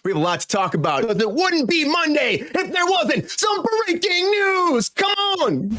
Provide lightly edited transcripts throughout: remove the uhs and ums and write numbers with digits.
We have a lot to talk about. It wouldn't be Monday if there wasn't some breaking news. Come on.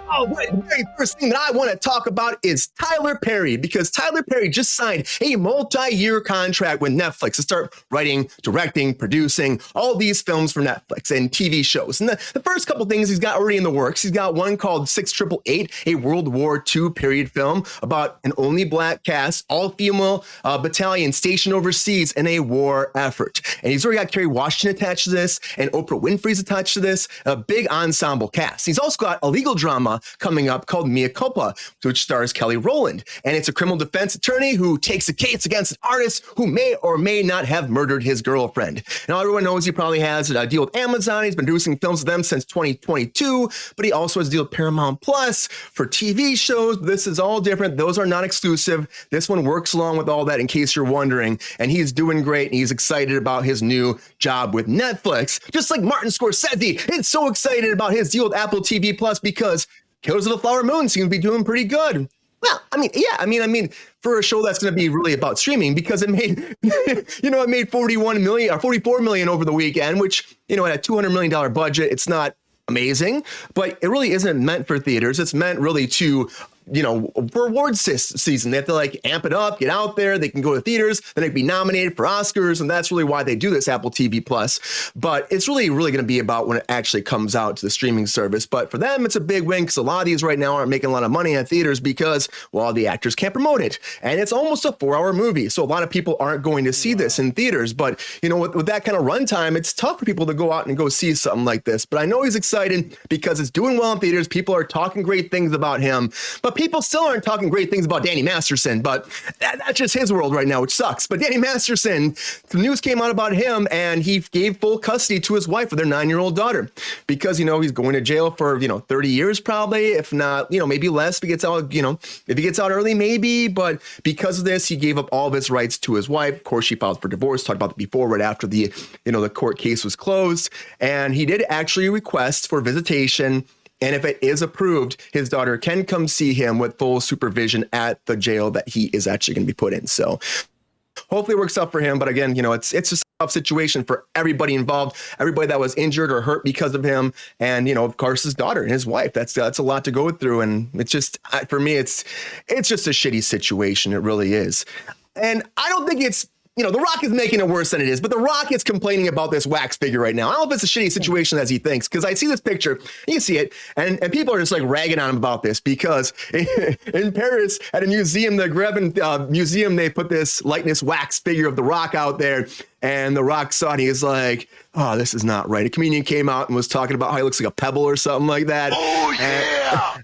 All right, the very first thing that I want to talk about is Tyler Perry, because Tyler Perry just signed a multi-year contract with Netflix to start writing, directing, producing all these films for Netflix and TV shows. And the first couple things he's got already in the works, he's got one called 6888, a World War II period film about an only black cast, all-female battalion stationed overseas in a war effort. And he's already got Kerry Washington attached to this, and Oprah Winfrey's attached to this, a big ensemble cast. He's also got a legal drama coming up called Mea Culpa, which stars Kelly Rowland. And it's a criminal defense attorney who takes a case against an artist who may or may not have murdered his girlfriend. Now, everyone knows he probably has a deal with Amazon. He's been producing films with them since 2022, but he also has a deal with Paramount Plus for TV shows. This is all different. Those are not exclusive. This one works along with all that, in case you're wondering. And he's doing great, and he's excited about his new job with Netflix. Just like Martin Scorsese is so excited about his deal with Apple TV Plus because Killers of the Flower Moon seems to be doing pretty good. Well, I mean, for a show that's going to be really about streaming, because it made, it made 41 million or 44 million over the weekend, which, at a $200 million budget, it's not amazing, but it really isn't meant for theaters. It's meant really to, for awards season. They have to amp it up, get out there. They can go to theaters, then they can be nominated for Oscars. And that's really why they do this Apple TV Plus. But it's really going to be about when it actually comes out to the streaming service. But for them, it's a big win, because a lot of these right now aren't making a lot of money at theaters because, well, the actors can't promote it. And it's almost a 4-hour movie. So a lot of people aren't going to see this in theaters. But, with that kind of runtime, it's tough for people to go out and go see something like this. But I know he's excited because it's doing well in theaters. People are talking great things about him. But people still aren't talking great things about Danny Masterson, but that's just his world right now, which sucks. But Danny Masterson, the news came out about him, and he gave full custody to his wife for their 9-year-old daughter, because, he's going to jail for, 30 years probably, if not, maybe less if he gets out, if he gets out early, maybe. But because of this, he gave up all of his rights to his wife. Of course, she filed for divorce, talked about it before, right after the court case was closed. And he did actually request for visitation. And if it is approved, his daughter can come see him with full supervision at the jail that he is actually going to be put in. So hopefully it works out for him. But again, it's just a tough situation for everybody involved, everybody that was injured or hurt because of him. And, of course, his daughter and his wife. That's a lot to go through. And it's just, for me, it's just a shitty situation. It really is. And I don't think it's, The Rock is making it worse than it is, but The Rock is complaining about this wax figure right now. I don't know if it's a shitty situation as he thinks, because I see this picture, you see it, and people are just ragging on him about this, because in Paris at a museum, the Grevin Museum, they put this likeness wax figure of The Rock out there, and The Rock saw it, he's like, oh, this is not right. A comedian came out and was talking about how he looks like a pebble or something like that. Oh, yeah.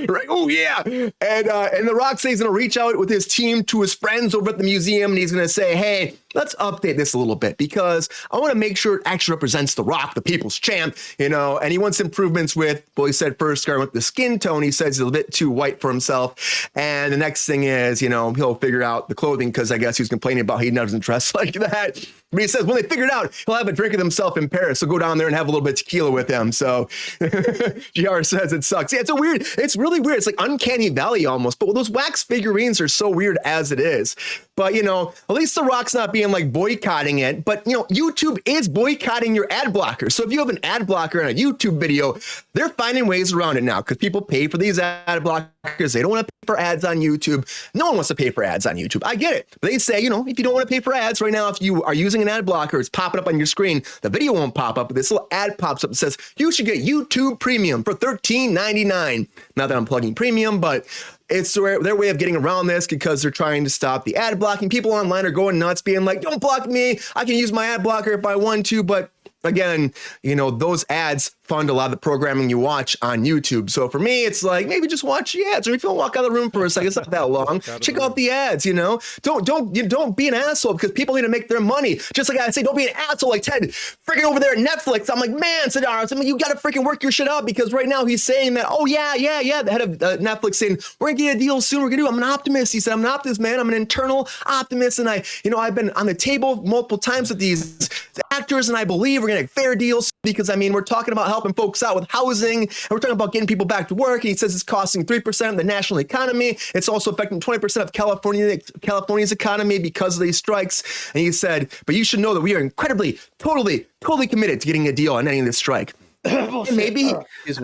Right. Oh, yeah. And The Rock says he's going to reach out with his team to his friends over at the museum, and he's going to say, hey, let's update this a little bit, because I want to make sure it actually represents The Rock, the people's champ, and he wants improvements with, well, he said first starting with the skin tone. He says he's a bit too white for himself. And the next thing is, he'll figure out the clothing, because I guess he was complaining about he doesn't dress like that. But he says when they figure it out, he'll have a drink of himself in Paris. So go down there and have a little bit of tequila with him. So GR says it sucks. Yeah, it's really weird. It's like uncanny valley almost. But those wax figurines are so weird as it is. But, at least The Rock's not being boycotting it. But, YouTube is boycotting your ad blocker. So if you have an ad blocker on a YouTube video, they're finding ways around it now, because people pay for these ad blockers. They don't want to pay for ads on YouTube. No one wants to pay for ads on YouTube. I get it. But they say, if you don't want to pay for ads right now, if you are using an ad blocker, it's popping up on your screen. The video won't pop up, but this little ad pops up and says, you should get YouTube Premium for $13.99. Not that I'm plugging premium, but it's their way of getting around this, because they're trying to stop the ad blocking. People online are going nuts, being like, don't block me. I can use my ad blocker if I want to. But again, those ads fund a lot of the programming you watch on YouTube. So for me, it's maybe just watch the ads, or if you don't walk out of the room for a second, it's not that long. Check out the ads, Don't be an asshole, because people need to make their money. Just like I say, don't be an asshole like Ted freaking over there at Netflix. I'm like, man, Sadar, you got to freaking work your shit out, because right now he's saying that, oh, yeah. The head of Netflix saying, we're going to get a deal soon. I'm an optimist. He said, I'm an optimist, man. I'm an internal optimist. And I've been on the table multiple times with these actors, and I believe we're going to get fair deals because, I mean, we're talking about helping folks out with housing, and we're talking about getting people back to work. And he says it's costing 3% of the national economy. It's also affecting 20% of California's economy because of these strikes. And he said, but you should know that we are incredibly, totally committed to getting a deal on ending this strike. Maybe,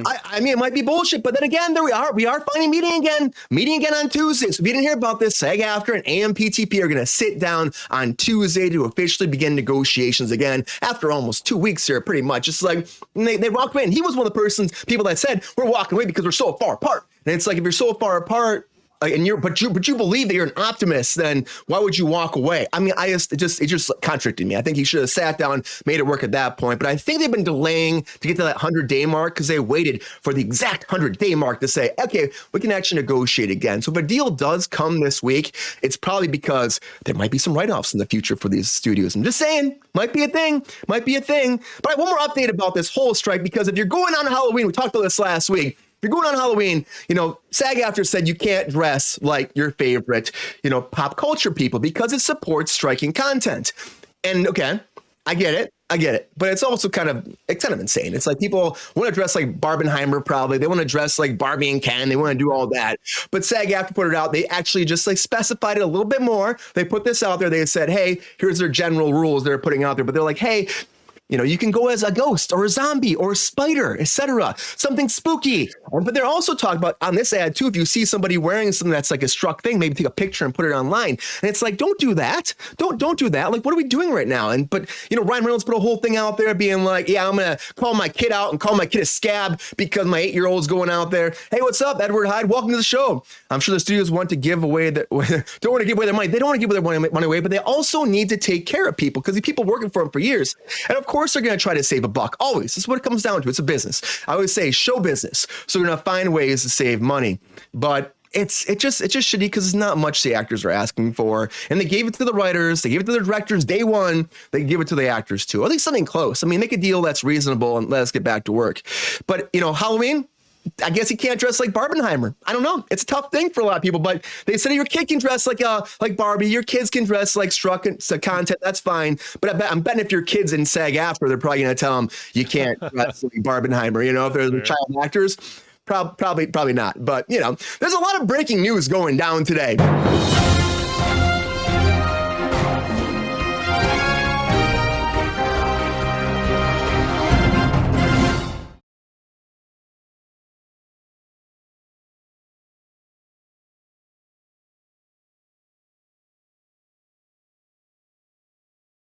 I mean, it might be bullshit, but then again, there we are finally meeting again on Tuesday. So if you didn't hear about this, SAG-AFTRA and AMPTP are going to sit down on Tuesday to officially begin negotiations again after almost 2 weeks here, pretty much. It's like they walked away, and he was one of the people that said we're walking away because we're so far apart. And it's like, if you're so far apart, and but you believe that you're an optimist, then why would you walk away? I mean, it just contradicted me. I think he should have sat down, made it work at that point. But I think they've been delaying to get to that 100-day mark because they waited for the exact 100-day mark to say, okay, we can actually negotiate again. So if a deal does come this week, it's probably because there might be some write-offs in the future for these studios. I'm just saying, might be a thing. But I have one more update about this whole strike, because if you're going on Halloween, we talked about this last week. If you're going on Halloween, SAG-AFTRA said you can't dress like your favorite, pop culture people because it supports striking content. And okay, I get it. But it's also kind of insane. It's like people want to dress like Barbenheimer, probably. They want to dress like Barbie and Ken. They want to do all that. But SAG-AFTRA put it out. They actually just specified it a little bit more. They put this out there. They said, hey, here's their general rules they're putting out there. But they're like, hey, you can go as a ghost or a zombie or a spider, etc. Something spooky. But they're also talking about on this ad too, if you see somebody wearing something that's like a struck thing, maybe take a picture and put it online. And it's like, don't do that. Don't do that. Like, what are we doing right now? But Ryan Reynolds put a whole thing out there being like, yeah, I'm gonna call my kid out and call my kid a scab because my 8-year-old's going out there. Hey, what's up, Edward Hyde? Welcome to the show. I'm sure the studios want to give away don't want to give away their money. They don't want to give their money away, but they also need to take care of people because these people working for them for years. And of course, they're going to try to save a buck. Always. This is what it comes down to. It's a business. I always say show business. So they're going to find ways to save money. But it's just shitty because it's not much the actors are asking for. And they gave it to the writers. They gave it to the directors day one. They give it to the actors too. At least something close. I mean, make a deal that's reasonable and let us get back to work. But, Halloween, I guess he can't dress like Barbenheimer. I don't know. It's a tough thing for a lot of people, but they said your kid can dress like Barbie. Your kids can dress like struck content. That's fine. But I'm betting if your kid's in SAG-AFTRA, they're probably going to tell them you can't dress like Barbenheimer. If they're child actors, probably not. But there's a lot of breaking news going down today.